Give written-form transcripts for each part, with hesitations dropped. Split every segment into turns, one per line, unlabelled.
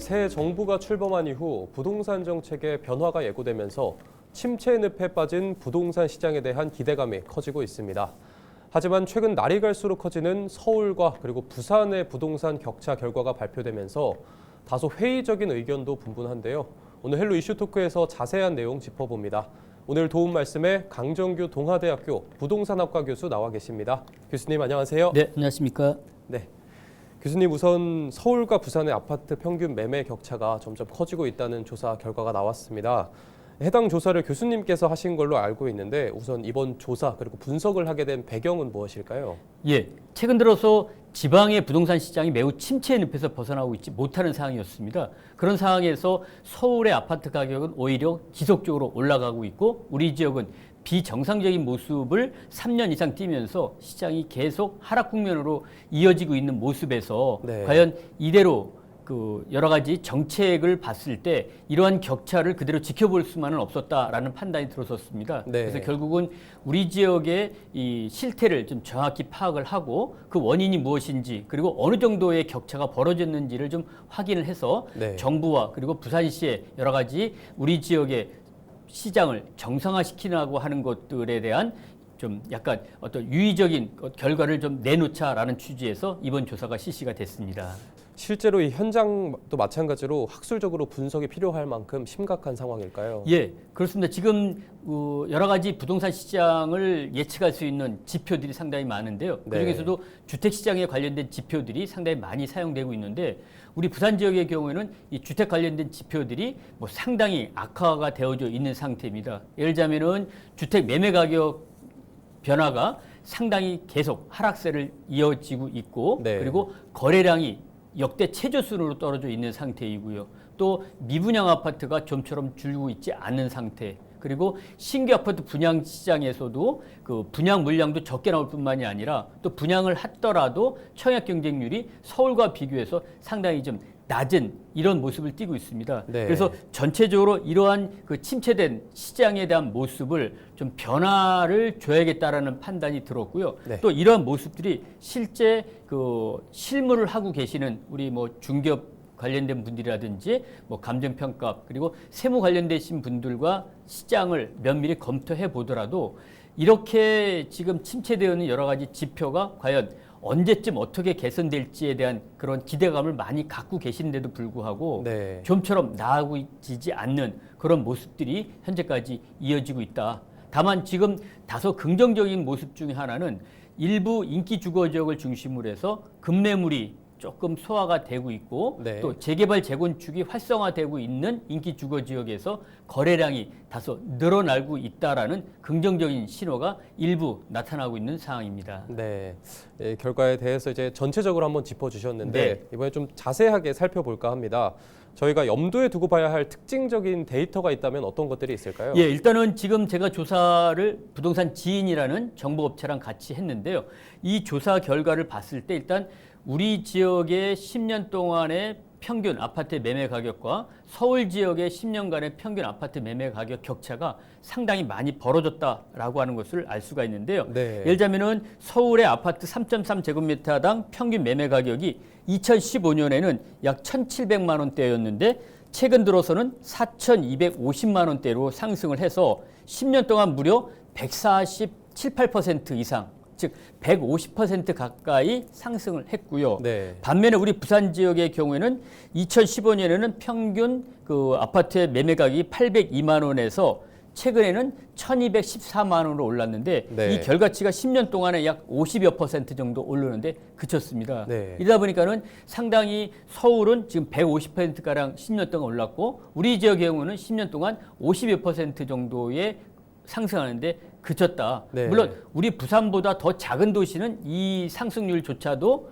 새 정부가 출범한 이후 부동산 정책의 변화가 예고되면서 침체 늪에 빠진 부동산 시장에 대한 기대감이 커지고 있습니다. 하지만 최근 날이 갈수록 커지는 서울과 그리고 부산의 부동산 격차 결과가 발표되면서 다소 회의적인 의견도 분분한데요. 오늘 헬로 이슈 토크에서 자세한 내용 짚어봅니다. 오늘 도움 말씀에 강정규 동아대학교 부동산학과 교수 나와 계십니다. 교수님 안녕하세요.
네, 안녕하십니까?
네. 교수님 우선 서울과 부산의 아파트 평균 매매 격차가 점점 커지고 있다는 조사 결과가 나왔습니다. 해당 조사를 교수님께서 하신 걸로 알고 있는데 우선 이번 조사 그리고 분석을 하게 된 배경은 무엇일까요?
예, 최근 들어서 지방의 부동산 시장이 매우 침체의 늪에서 벗어나고 있지 못하는 상황이었습니다. 그런 상황에서 서울의 아파트 가격은 오히려 지속적으로 올라가고 있고 우리 지역은 비정상적인 모습을 3년 이상 띠면서 시장이 계속 하락 국면으로 이어지고 있는 모습에서 과연 이대로 여러 가지 정책을 봤을 때 이러한 격차를 그대로 지켜볼 수만은 없었다라는 판단이 들어섰습니다. 그래서 결국은 우리 지역의 이 실태를 좀 정확히 파악을 하고 그 원인이 무엇인지 그리고 어느 정도의 격차가 벌어졌는지를 좀 확인을 해서 정부와 그리고 부산시의 여러 가지 우리 지역의 시장을 정상화시키려고 하는 것들에 대한 좀 약간 어떤 유의적인 결과를 좀 내놓자라는 취지에서 이번 조사가 실시가 됐습니다.
실제로 이 현장도 마찬가지로 학술적으로 분석이 필요할 만큼 심각한 상황일까요?
예, 그렇습니다. 지금 여러 가지 부동산 시장을 예측할 수 있는 지표들이 상당히 많은데요. 그중에서도 주택 시장에 관련된 지표들이 상당히 많이 사용되고 있는데 우리 부산 지역의 경우에는 이 주택 관련된 지표들이 상당히 악화가 되어져 있는 상태입니다. 예를 들자면은 주택 매매 가격 변화가 상당히 계속 하락세를 이어지고 있고 그리고 거래량이 역대 최저순으로 떨어져 있는 상태이고요. 또 미분양 아파트가 좀처럼 줄고 있지 않는 상태. 그리고 신규 아파트 분양 시장에서도 그 분양 물량도 적게 나올 뿐만이 아니라 또 분양을 하더라도 청약 경쟁률이 서울과 비교해서 상당히 좀 낮은 이런 모습을 띠고 있습니다. 그래서 전체적으로 이러한 그 침체된 시장에 대한 모습을 좀 변화를 줘야겠다라는 판단이 들었고요. 또 이러한 모습들이 실제 그 실무를 하고 계시는 우리 중개업 관련된 분들이라든지 감정평가 그리고 세무 관련되신 분들과 시장을 면밀히 검토해 보더라도 이렇게 지금 침체되어 있는 여러 가지 지표가 과연 언제쯤 어떻게 개선될지에 대한 그런 기대감을 많이 갖고 계신데도 불구하고 좀처럼 나아지지 않는 그런 모습들이 현재까지 이어지고 있다. 다만 지금 다소 긍정적인 모습 중에 하나는 일부 인기 주거 지역을 중심으로 해서 급매물이 조금 소화가 되고 있고 또 재개발 재건축이 활성화되고 있는 인기 주거 지역에서 거래량이 다소 늘어나고 있다라는 긍정적인 신호가 일부 나타나고 있는 상황입니다.
결과에 대해서 이제 전체적으로 한번 짚어주셨는데 이번에 좀 자세하게 살펴볼까 합니다. 저희가 염두에 두고 봐야 할 특징적인 데이터가 있다면 어떤 것들이 있을까요?
예, 일단은 지금 제가 조사를 부동산 지인이라는 정보업체랑 같이 했는데요. 이 조사 결과를 봤을 때 일단 우리 지역의 10년 동안의 평균 아파트 매매 가격과 서울 지역의 10년간의 평균 아파트 매매 가격 격차가 상당히 많이 벌어졌다라고 하는 것을 알 수가 있는데요. 예를 들자면은 서울의 아파트 3.3제곱미터당 평균 매매 가격이 2015년에는 약 1,700만 원대였는데 최근 들어서는 4,250만 원대로 상승을 해서 10년 동안 무려 147, 8% 이상 즉 150% 가까이 상승을 했고요. 반면에 우리 부산 지역의 경우에는 2015년에는 평균 그 아파트의 매매 가격이 802만 원에서 최근에는 1,214만 원으로 올랐는데 이 결과치가 10년 동안에 약 50여 % 정도 오르는데 그쳤습니다. 이러다 보니까는 상당히 서울은 지금 150%가량 10년 동안 올랐고 우리 지역의 경우는 10년 동안 50여 % 정도의 상승하는데 그쳤다. 물론 우리 부산보다 더 작은 도시는 이 상승률조차도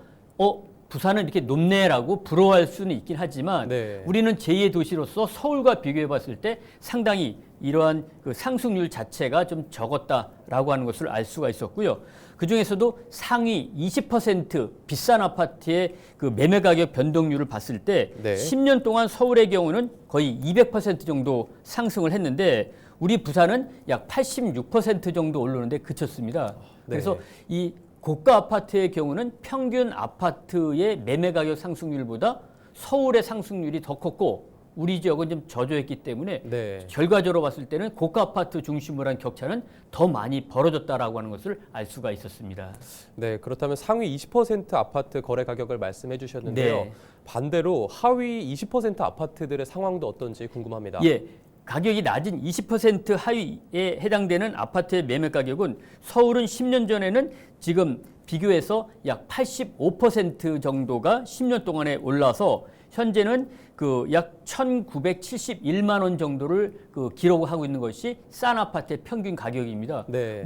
부산은 이렇게 높네라고 부러워할 수는 있긴 하지만 우리는 제2의 도시로서 서울과 비교해 봤을 때 상당히 이러한 그 상승률 자체가 좀 적었다라고 하는 것을 알 수가 있었고요. 그중에서도 상위 20% 비싼 아파트의 그 매매 가격 변동률을 봤을 때 10년 동안 서울의 경우는 거의 200% 정도 상승을 했는데 우리 부산은 약 86% 정도 오르는데 그쳤습니다. 그래서 이 고가 아파트의 경우는 평균 아파트의 매매 가격 상승률보다 서울의 상승률이 더 컸고 우리 지역은 좀 저조했기 때문에
네.
결과적으로 봤을 때는 고가 아파트 중심으로 한 격차는 더 많이 벌어졌다라고 하는 것을 알 수가 있었습니다.
네, 그렇다면 상위 20% 아파트 거래 가격을 말씀해 주셨는데요.
네.
반대로 하위 20% 아파트들의 상황도 어떤지 궁금합니다.
예, 가격이 낮은 20% 하위에 해당되는 아파트의 매매 가격은 서울은 10년 전에는 지금 비교해서 약 85% 정도가 10년 동안에 올라서 현재는 그 약 1,971만 원 정도를 기록하고 있는 것이 싼 아파트의 평균 가격입니다.
네.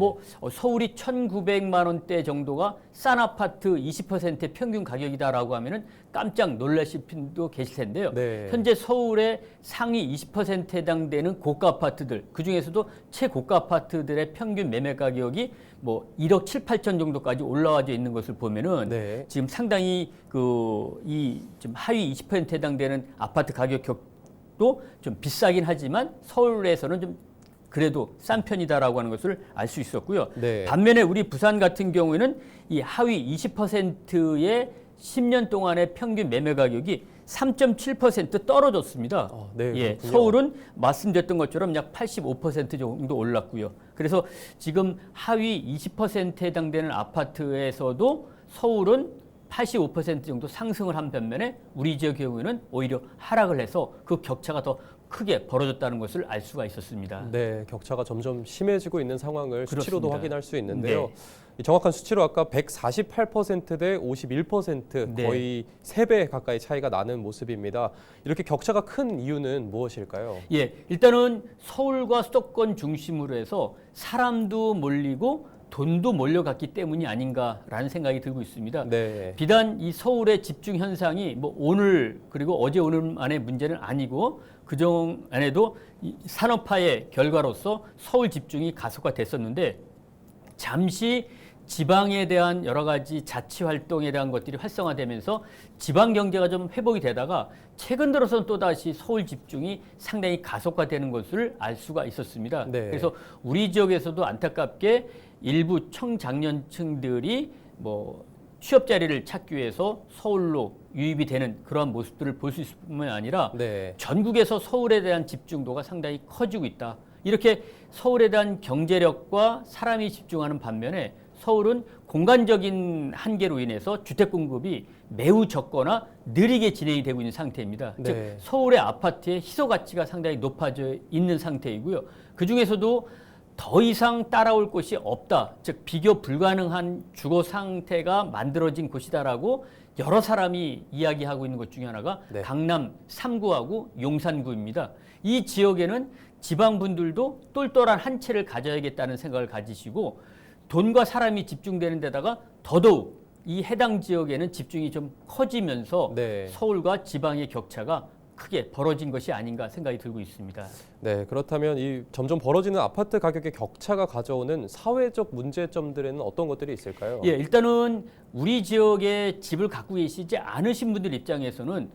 서울이 1,900만 원대 정도가 싼 아파트 20%의 평균 가격이다라고 하면은 깜짝 놀라실 분도 계실 텐데요.
네.
현재 서울의 상위 20%에 해당되는 고가 아파트들, 그 중에서도 최고가 아파트들의 평균 매매 가격이 1억 7, 8천 정도까지 올라와져 있는 것을 보면은
네.
지금 상당히 지금 하위 20%에 해당되는 아파트 가격도 좀 비싸긴 하지만 서울에서는 좀 그래도 싼 편이다라고 하는 것을 알 수 있었고요.
네.
반면에 우리 부산 같은 경우에는 이 하위 20%의 10년 동안의 평균 매매 가격이 3.7% 떨어졌습니다.
네,
예,
그렇군요.
서울은 말씀드렸던 것처럼 약 85% 정도 올랐고요. 그래서 지금 하위 20%에 해당되는 아파트에서도 서울은 85% 정도 상승을 한 반면에 우리 지역의 경우에는 오히려 하락을 해서 그 격차가 더 크게 벌어졌다는 것을 알 수가 있었습니다.
네, 격차가 점점 심해지고 있는 상황을 수치로도
그렇습니다.
확인할 수 있는데요.
네.
이 정확한 수치로 아까 148%대 51%
네.
거의 3배 가까이 차이가 나는 모습입니다. 이렇게 격차가 큰 이유는 무엇일까요?
예, 일단은 서울과 수도권 중심으로 해서 사람도 몰리고 돈도 몰려갔기 때문이 아닌가라는 생각이 들고 있습니다.
네.
비단 이 서울의 집중 현상이 오늘 그리고 어제 오늘만의 문제는 아니고 그정 안에도 이 산업화의 결과로서 서울 집중이 가속화됐었는데 잠시 지방에 대한 여러 가지 자치 활동에 대한 것들이 활성화되면서 지방 경제가 좀 회복이 되다가 최근 들어서는 또다시 서울 집중이 상당히 가속화되는 것을 알 수가 있었습니다.
네.
그래서 우리 지역에서도 안타깝게 일부 청장년층들이 취업 자리를 찾기 위해서 서울로 유입이 되는 그러한 모습들을 볼 수 있을 뿐만 아니라
네.
전국에서 서울에 대한 집중도가 상당히 커지고 있다. 이렇게 서울에 대한 경제력과 사람이 집중하는 반면에 서울은 공간적인 한계로 인해서 주택 공급이 매우 적거나 느리게 진행이 되고 있는 상태입니다.
네.
즉 서울의 아파트의 희소 가치가 상당히 높아져 있는 상태이고요. 그 중에서도 더 이상 따라올 곳이 없다. 즉 비교 불가능한 주거 상태가 만들어진 곳이다라고 여러 사람이 이야기하고 있는 것 중에 하나가
네.
강남 3구하고 용산구입니다. 이 지역에는 지방분들도 똘똘한 한 채를 가져야겠다는 생각을 가지시고 돈과 사람이 집중되는 데다가 더더욱 이 해당 지역에는 집중이 좀 커지면서
네.
서울과 지방의 격차가 크게 벌어진 것이 아닌가 생각이 들고 있습니다.
네, 그렇다면 이 점점 벌어지는 아파트 가격의 격차가 가져오는 사회적 문제점들에는 어떤 것들이 있을까요?
예, 일단은 우리 지역에 집을 갖고 계시지 않으신 분들 입장에서는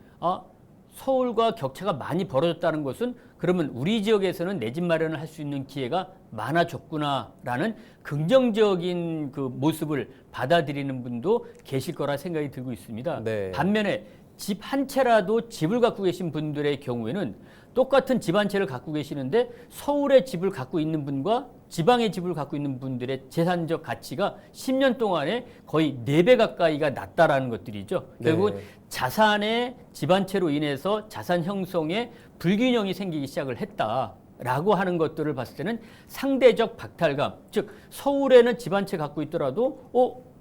서울과 격차가 많이 벌어졌다는 것은 그러면 우리 지역에서는 내 집 마련을 할 수 있는 기회가 많아졌구나라는 긍정적인 그 모습을 받아들이는 분도 계실 거라 생각이 들고 있습니다.
네.
반면에 집 한 채라도 집을 갖고 계신 분들의 경우에는 똑같은 집 한 채를 갖고 계시는데 서울에 집을 갖고 있는 분과 지방의 집을 갖고 있는 분들의 재산적 가치가 10년 동안에 거의 4배 가까이가 낮다라는 것들이죠.
네.
결국은 자산의 집 한 채로 인해서 자산 형성에 불균형이 생기기 시작을 했다라고 하는 것들을 봤을 때는 상대적 박탈감, 즉 서울에는 집 한 채 갖고 있더라도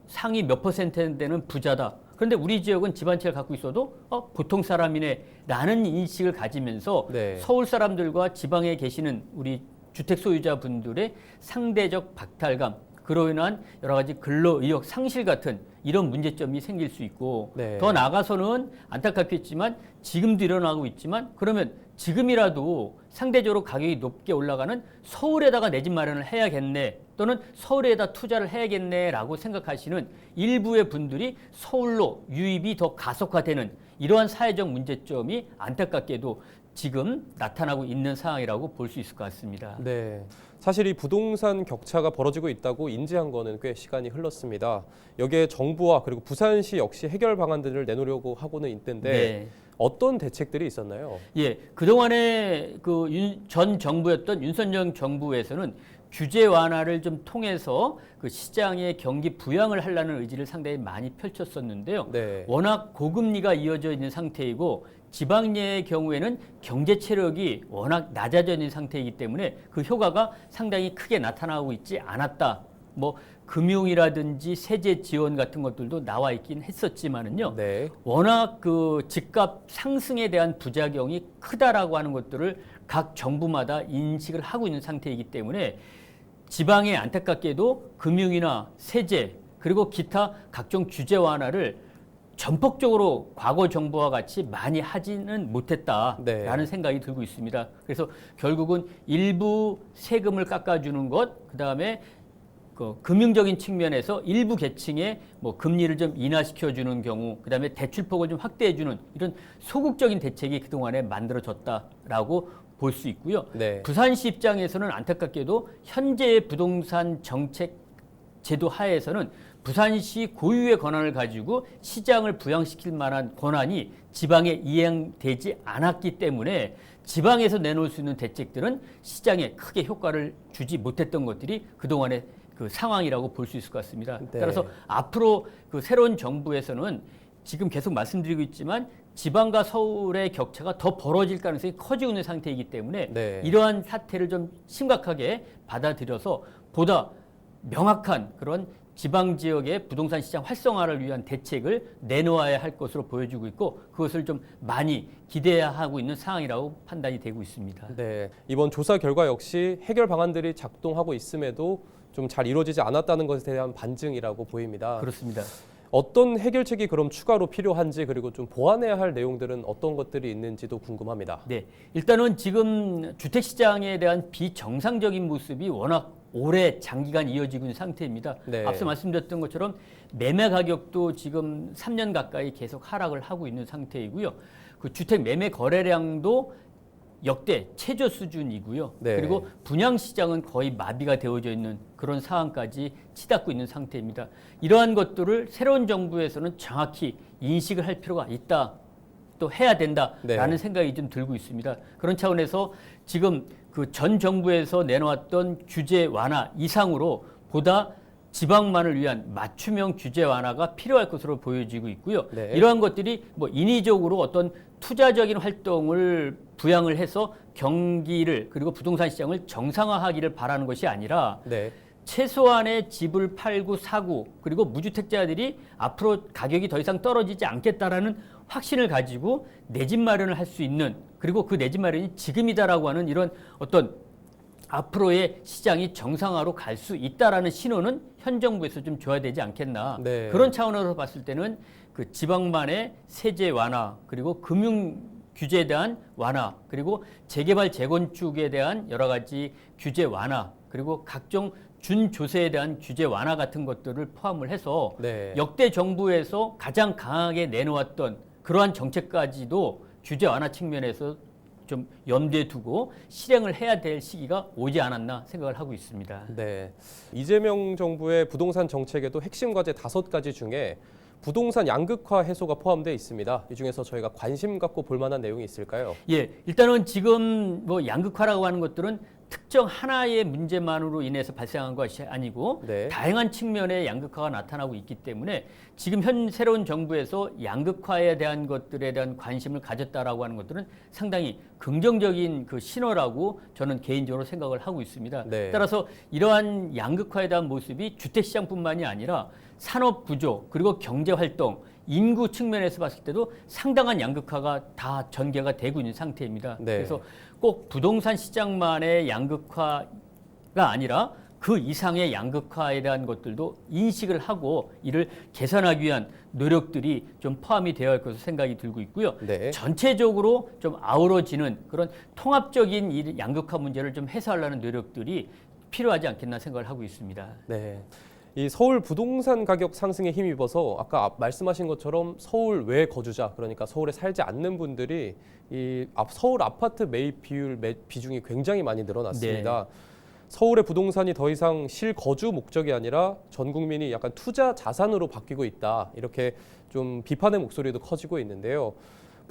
상위 몇 퍼센트 되는 부자다. 그런데 우리 지역은 집 한 채를 갖고 있어도 보통 사람이네 라는 인식을 가지면서
네.
서울 사람들과 지방에 계시는 우리 주택 소유자분들의 상대적 박탈감, 그로 인한 여러 가지 근로 의욕 상실 같은 이런 문제점이 생길 수 있고
네.
더 나아가서는 안타깝겠지만 지금도 일어나고 있지만 그러면 지금이라도 상대적으로 가격이 높게 올라가는 서울에다가 내 집 마련을 해야겠네 또는 서울에다 투자를 해야겠네라고 생각하시는 일부의 분들이 서울로 유입이 더 가속화되는 이러한 사회적 문제점이 안타깝게도 지금 나타나고 있는 상황이라고 볼 수 있을 것 같습니다.
네, 사실 이 부동산 격차가 벌어지고 있다고 인지한 거는 꽤 시간이 흘렀습니다. 여기에 정부와 그리고 부산시 역시 해결 방안들을 내놓으려고 하고는 있는데
네.
어떤 대책들이 있었나요?
예, 그동안에 그 전 정부였던 윤석열 정부에서는 규제 완화를 좀 통해서 그 시장의 경기 부양을 하려는 의지를 상당히 많이 펼쳤었는데요.
네.
워낙 고금리가 이어져 있는 상태이고 지방예의 경우에는 경제 체력이 워낙 낮아져 있는 상태이기 때문에 그 효과가 상당히 크게 나타나고 있지 않았다. 뭐 금융이라든지 세제 지원 같은 것들도 나와 있긴 했었지만은요.
네.
워낙 그 집값 상승에 대한 부작용이 크다라고 하는 것들을 각 정부마다 인식을 하고 있는 상태이기 때문에 지방에 안타깝게도 금융이나 세제 그리고 기타 각종 규제 완화를 전폭적으로 과거 정부와 같이 많이 하지는 못했다라는
네.
생각이 들고 있습니다. 그래서 결국은 일부 세금을 깎아주는 것, 그 다음에 그 금융적인 측면에서 일부 계층의 뭐 금리를 좀 인하시켜주는 경우, 그 다음에 대출폭을 좀 확대해주는 이런 소극적인 대책이 그동안에 만들어졌다라고 볼 수 있고요.
네.
부산시 입장에서는 안타깝게도 현재의 부동산 정책 제도 하에서는 부산시 고유의 권한을 가지고 시장을 부양시킬 만한 권한이 지방에 이행되지 않았기 때문에 지방에서 내놓을 수 있는 대책들은 시장에 크게 효과를 주지 못했던 것들이 그동안의 그 상황이라고 볼 수 있을 것 같습니다.
네.
따라서 앞으로 그 새로운 정부에서는 지금 계속 말씀드리고 있지만 지방과 서울의 격차가 더 벌어질 가능성이 커지고 있는 상태이기 때문에
네.
이러한 사태를 좀 심각하게 받아들여서 보다 명확한 그런 지방 지역의 부동산 시장 활성화를 위한 대책을 내놓아야 할 것으로 보여지고 있고 그것을 좀 많이 기대해야 하고 있는 상황이라고 판단이 되고 있습니다.
네. 이번 조사 결과 역시 해결 방안들이 작동하고 있음에도 좀 잘 이루어지지 않았다는 것에 대한 반증이라고 보입니다.
그렇습니다.
어떤 해결책이 그럼 추가로 필요한지 그리고 좀 보완해야 할 내용들은 어떤 것들이 있는지도 궁금합니다.
네, 일단은 지금 주택시장에 대한 비정상적인 모습이 워낙 오래 장기간 이어지고 있는 상태입니다.
네.
앞서 말씀드렸던 것처럼 매매 가격도 지금 3년 가까이 계속 하락을 하고 있는 상태이고요. 그 주택 매매 거래량도 역대 최저 수준이고요.
네.
그리고 분양 시장은 거의 마비가 되어져 있는 그런 상황까지 치닫고 있는 상태입니다. 이러한 것들을 새로운 정부에서는 정확히 인식을 할 필요가 있다. 또 해야 된다라는
네.
생각이 좀 들고 있습니다. 그런 차원에서 지금 그 전 정부에서 내놓았던 규제 완화 이상으로 보다 지방만을 위한 맞춤형 규제 완화가 필요할 것으로 보여지고 있고요.
네.
이러한 것들이 뭐 인위적으로 어떤 투자적인 활동을 부양을 해서 경기를 그리고 부동산 시장을 정상화하기를 바라는 것이 아니라
네.
최소한의 집을 팔고 사고 그리고 무주택자들이 앞으로 가격이 더 이상 떨어지지 않겠다라는 확신을 가지고 내 집 마련을 할 수 있는 그리고 그 내 집 마련이 지금이다라고 하는 이런 어떤 앞으로의 시장이 정상화로 갈 수 있다라는 신호는 현 정부에서 좀 줘야 되지 않겠나.
네.
그런 차원으로 봤을 때는 그 지방만의 세제 완화 그리고 금융 규제에 대한 완화 그리고 재개발 재건축에 대한 여러 가지 규제 완화 그리고 각종 준조세에 대한 규제 완화 같은 것들을 포함을 해서
네.
역대 정부에서 가장 강하게 내놓았던 그러한 정책까지도 규제 완화 측면에서 좀 염두에 두고 실행을 해야 될 시기가 오지 않았나 생각을 하고 있습니다.
네. 이재명 정부의 부동산 정책에도 핵심 과제 5가지 중에 부동산 양극화 해소가 포함되어 있습니다. 이 중에서 저희가 관심 갖고 볼 만한 내용이 있을까요?
예, 일단은 지금 뭐 양극화라고 하는 것들은 특정 하나의 문제만으로 인해서 발생한 것이 아니고
네.
다양한 측면의 양극화가 나타나고 있기 때문에 지금 현 새로운 정부에서 양극화에 대한 것들에 대한 관심을 가졌다라고 하는 것들은 상당히 긍정적인 그 신호라고 저는 개인적으로 생각을 하고 있습니다.
네.
따라서 이러한 양극화에 대한 모습이 주택시장뿐만이 아니라 산업 구조 그리고 경제 활동 인구 측면에서 봤을 때도 상당한 양극화가 다 전개가 되고 있는 상태입니다.
네.
그래서 꼭 부동산 시장만의 양극화가 아니라 그 이상의 양극화에 대한 것들도 인식을 하고 이를 개선하기 위한 노력들이 좀 포함이 되어야 할 것으로 생각이 들고 있고요.
네.
전체적으로 좀 아우러지는 그런 통합적인 이 양극화 문제를 좀 해소하려는 노력들이 필요하지 않겠나 생각을 하고 있습니다.
네. 이 서울 부동산 가격 상승에 힘입어서 아까 말씀하신 것처럼 서울 외 거주자 그러니까 서울에 살지 않는 분들이 이 서울 아파트 매입 비중이 굉장히 많이 늘어났습니다.
네.
서울의 부동산이 더 이상 실거주 목적이 아니라 전 국민이 약간 투자 자산으로 바뀌고 있다. 이렇게 좀 비판의 목소리도 커지고 있는데요.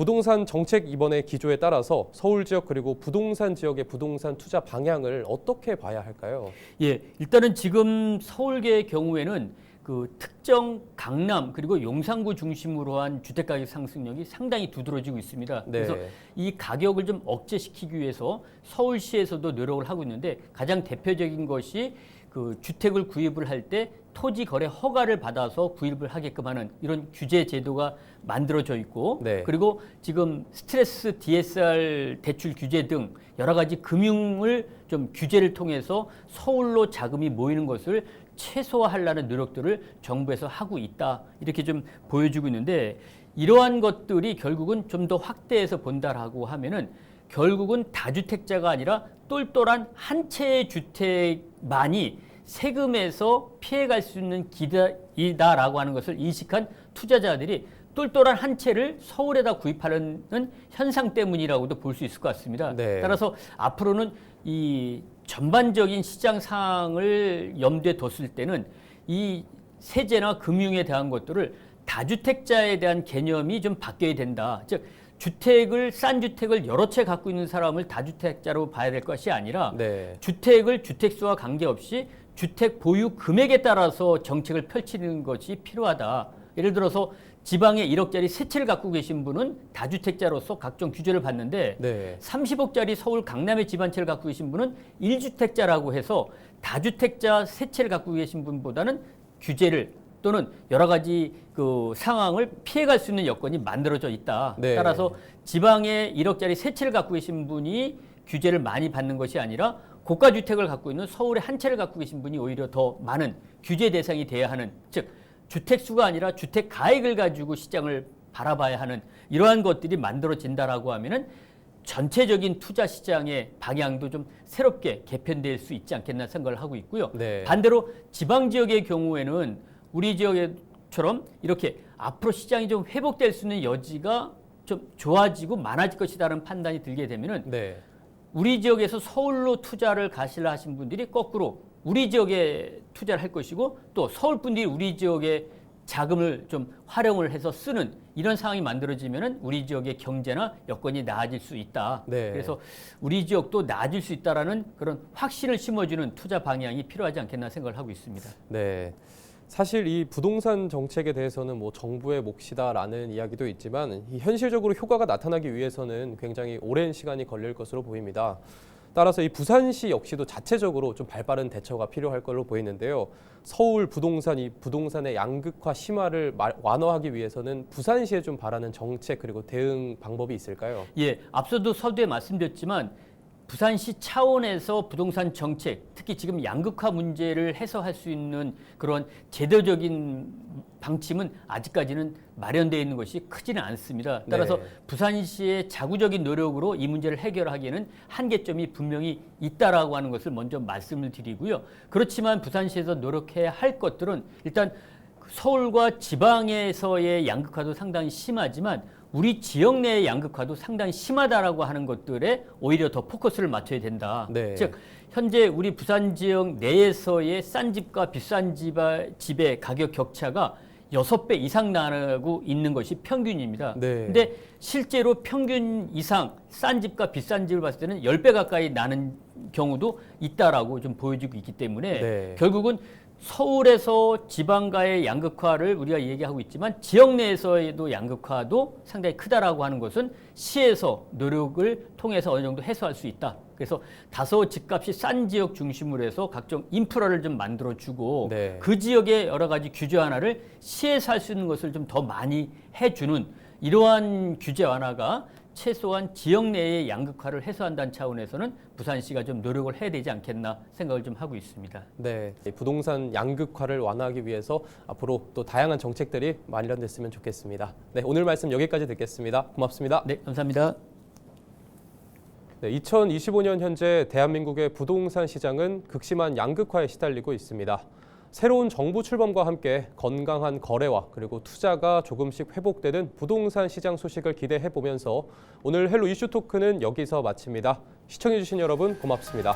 부동산 정책 이번의 기조에 따라서 서울 지역 그리고 부동산 지역의 부동산 투자 방향을 어떻게 봐야 할까요?
예, 일단은 지금 서울계의 경우에는 그 특정 강남 그리고 용산구 중심으로 한 주택가격 상승력이 상당히 두드러지고 있습니다.
네.
그래서 이 가격을 좀 억제시키기 위해서 서울시에서도 노력을 하고 있는데 가장 대표적인 것이 그 주택을 구입을 할 때 토지 거래 허가를 받아서 구입을 하게끔 하는 이런 규제 제도가 만들어져 있고
네.
그리고 지금 스트레스 DSR 대출 규제 등 여러 가지 금융을 좀 규제를 통해서 서울로 자금이 모이는 것을 최소화하려는 노력들을 정부에서 하고 있다 이렇게 좀 보여주고 있는데 이러한 것들이 결국은 좀 더 확대해서 본다라고 하면은 결국은 다주택자가 아니라 똘똘한 한 채의 주택만이 세금에서 피해갈 수 있는 기다이다라고 하는 것을 인식한 투자자들이 똘똘한 한 채를 서울에다 구입하는 현상 때문이라고도 볼 수 있을 것 같습니다.
네.
따라서 앞으로는 이 전반적인 시장 상황을 염두에 뒀을 때는 이 세제나 금융에 대한 것들을 다주택자에 대한 개념이 좀 바뀌어야 된다. 즉 싼 주택을 여러 채 갖고 있는 사람을 다주택자로 봐야 될 것이 아니라
네.
주택을 주택수와 관계없이 주택 보유 금액에 따라서 정책을 펼치는 것이 필요하다. 예를 들어서 지방에 1억짜리 세 채를 갖고 계신 분은 다주택자로서 각종 규제를 받는데
네.
30억짜리 서울 강남의 집 한 채를 갖고 계신 분은 1주택자라고 해서 다주택자 세 채를 갖고 계신 분보다는 규제를 또는 여러 가지 그 상황을 피해갈 수 있는 여건이 만들어져 있다.
네.
따라서 지방에 1억짜리 세 채를 갖고 계신 분이 규제를 많이 받는 것이 아니라 고가 주택을 갖고 있는 서울에 한 채를 갖고 계신 분이 오히려 더 많은 규제 대상이 돼야 하는, 즉 주택 수가 아니라 주택 가액을 가지고 시장을 바라봐야 하는 이러한 것들이 만들어진다라고 하면은 전체적인 투자 시장의 방향도 좀 새롭게 개편될 수 있지 않겠나 생각을 하고 있고요.
네.
반대로 지방 지역의 경우에는 우리 지역처럼 이렇게 앞으로 시장이 좀 회복될 수 있는 여지가 좀 좋아지고 많아질 것이라는 판단이 들게 되면은
네.
우리 지역에서 서울로 투자를 가시려 하신 분들이 거꾸로 우리 지역에 투자를 할 것이고 또 서울 분들이 우리 지역에 자금을 좀 활용을 해서 쓰는 이런 상황이 만들어지면은 우리 지역의 경제나 여건이 나아질 수 있다.
네.
그래서 우리 지역도 나아질 수 있다라는 그런 확신을 심어주는 투자 방향이 필요하지 않겠나 생각을 하고 있습니다.
네. 사실 이 부동산 정책에 대해서는 뭐 정부의 몫이다라는 이야기도 있지만 이 현실적으로 효과가 나타나기 위해서는 굉장히 오랜 시간이 걸릴 것으로 보입니다. 따라서 이 부산시 역시도 자체적으로 좀 발빠른 대처가 필요할 걸로 보이는데요. 서울 부동산, 이 부동산의 양극화 심화를 완화하기 위해서는 부산시에 좀 바라는 정책 그리고 대응 방법이 있을까요?
예, 앞서도 서두에 말씀드렸지만 부산시 차원에서 부동산 정책, 특히 지금 양극화 문제를 해소할 수 있는 그런 제도적인 방침은 아직까지는 마련되어 있는 것이 크지는 않습니다. 따라서
네.
부산시의 자구적인 노력으로 이 문제를 해결하기에는 한계점이 분명히 있다라고 하는 것을 먼저 말씀을 드리고요. 그렇지만 부산시에서 노력해야 할 것들은 일단 서울과 지방에서의 양극화도 상당히 심하지만 우리 지역 내의 양극화도 상당히 심하다라고 하는 것들에 오히려 더 포커스를 맞춰야 된다.
네.
즉 현재 우리 부산 지역 내에서의 싼 집과 비싼 집의 가격 격차가 6배 이상 나고 있는 것이 평균입니다.
네.
근데 실제로 평균 이상 싼 집과 비싼 집을 봤을 때는 10배 가까이 나는 경우도 있다라고 좀 보여지고 있기 때문에
네.
결국은 서울에서 지방과의 양극화를 우리가 얘기하고 있지만 지역 내에서의 양극화도 상당히 크다라고 하는 것은 시에서 노력을 통해서 어느 정도 해소할 수 있다. 그래서 다소 집값이 싼 지역 중심으로 해서 각종 인프라를 좀 만들어주고
네.
그 지역의 여러 가지 규제 완화를 시에서 할 수 있는 것을 좀 더 많이 해주는 이러한 규제 완화가 최소한 지역 내의 양극화를 해소한다는 차원에서는 부산시가 좀 노력을 해야 되지 않겠나 생각을 좀 하고 있습니다.
네, 부동산 양극화를 완화하기 위해서 앞으로 또 다양한 정책들이 마련됐으면 좋겠습니다. 네, 오늘 말씀 여기까지 듣겠습니다. 고맙습니다.
네, 감사합니다.
네, 2025년 현재 대한민국의 부동산 시장은 극심한 양극화에 시달리고 있습니다. 새로운 정부 출범과 함께 건강한 거래와 그리고 투자가 조금씩 회복되는 부동산 시장 소식을 기대해 보면서 오늘 헬로 이슈 토크는 여기서 마칩니다. 시청해주신 여러분 고맙습니다.